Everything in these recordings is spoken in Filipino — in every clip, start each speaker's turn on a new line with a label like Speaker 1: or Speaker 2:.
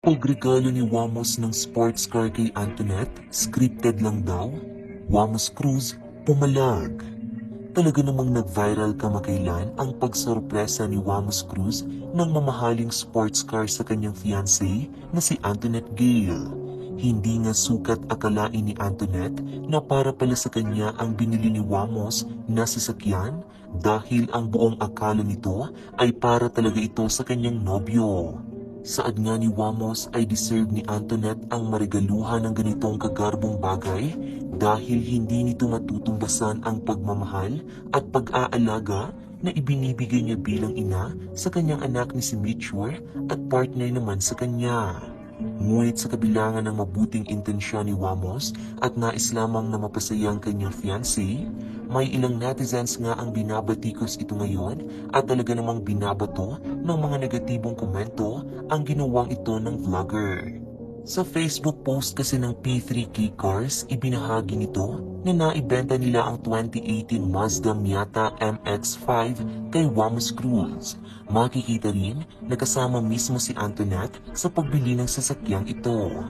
Speaker 1: Pagregalo ni Wamos ng sports car kay Antoinette, scripted lang daw? Wamos Cruz, pumalag. Talaga namang nag-viral kamakailan ang pagsorpresa ni Wamos Cruz ng mamahaling sports car sa kanyang fiancé na si Antoinette Gale. Hindi nga sukat akalain ni Antoinette na para pala sa kanya ang binili ni Wamos na sasakyan dahil ang buong akala nito ay para talaga ito sa kanyang nobyo. Saad nga ni Wamos ay deserve ni Antoinette ang marigaluhan ng ganitong kagarbong bagay dahil hindi nito matutumbasan ang pagmamahal at pag-aalaga na ibinibigay niya bilang ina sa kanyang anak ni si Mitchell at partner naman sa kanya. Ngunit sa kabilangan ng mabuting intensyon ni Wamos at nais lamang na mapasaya ang kanyang fiancé, may ilang netizens nga ang binabatikos ito ngayon at talaga namang binabato ng mga negatibong komento ang ginawang ito ng vlogger. Sa Facebook post kasi ng P3K Cars, ibinahagi nito na naibenta nila ang 2018 Mazda Miata MX-5 kay Wamos Cruz. Makikita rin na kasama mismo si Antoinette sa pagbili ng sasakyang ito.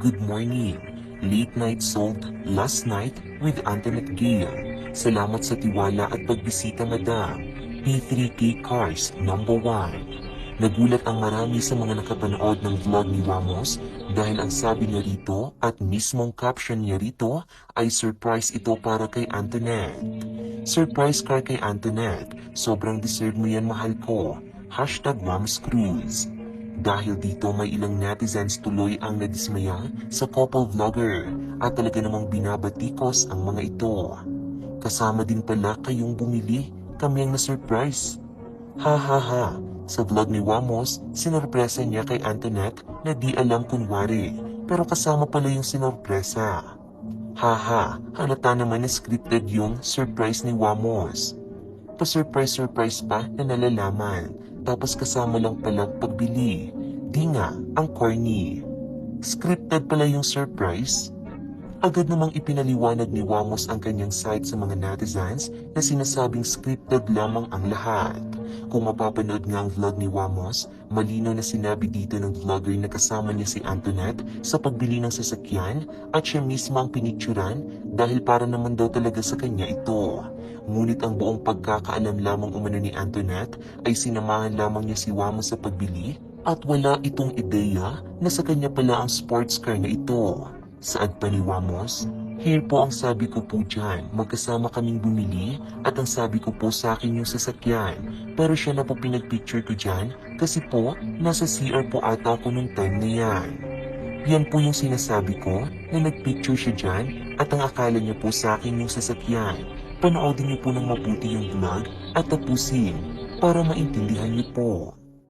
Speaker 1: Good morning! Late night sold last night with Antoinette Gale. Salamat sa tiwala at pagbisita, madam. P3K Cars number 1. Nagulat ang marami sa mga nakapanood ng vlog ni Wamos dahil ang sabi niya rito at mismong caption niya rito ay surprise ito para kay Antoinette. Surprise car kay Antoinette, sobrang deserve mo yan, mahal ko. #Wamos Cruz. Dahil dito may ilang netizens tuloy ang nadismaya sa couple vlogger at talaga namang binabatikos ang mga ito. Kasama din pala kayong bumili, kami ang na-surprise. Ha ha ha. Sa vlog ni Wamos, sinorpresa niya kay Antoinette na di alam kunwari, pero kasama pala yung sinorpresa. Haha, halata naman na scripted yung surprise ni Wamos. Pa-surprise pa na nalalaman, tapos kasama lang palang pagbili. Di nga, ang corny. Scripted pala yung surprise? Agad namang ipinaliwanag ni Wamos ang kanyang side sa mga netizens na sinasabing scripted lamang ang lahat. Kung mapapanood nga ang vlog ni Wamos, malinaw na sinabi dito ng vlogger na kasama niya si Antoinette sa pagbili ng sasakyan at siya mismo ang pinicturan dahil para naman daw talaga sa kanya ito. Ngunit ang buong pagkakaalam lamang umano ni Antoinette ay sinamahan lamang niya si Wamos sa pagbili at wala itong ideya na sa kanya pala ang sports car na ito. Saad pa ni Wamos? Here po ang sabi ko po dyan, magkasama kaming bumili at ang sabi ko po sa akin yung sasakyan. Pero siya na po pinagpicture ko dyan kasi po nasa CR po ata ako nung time na yan. Yan po yung sinasabi ko na nagpicture siya dyan at ang akala niya po sa akin yung sasakyan. Panoodin niyo po ng mabuti yung vlog at tapusin para maintindihan niyo po.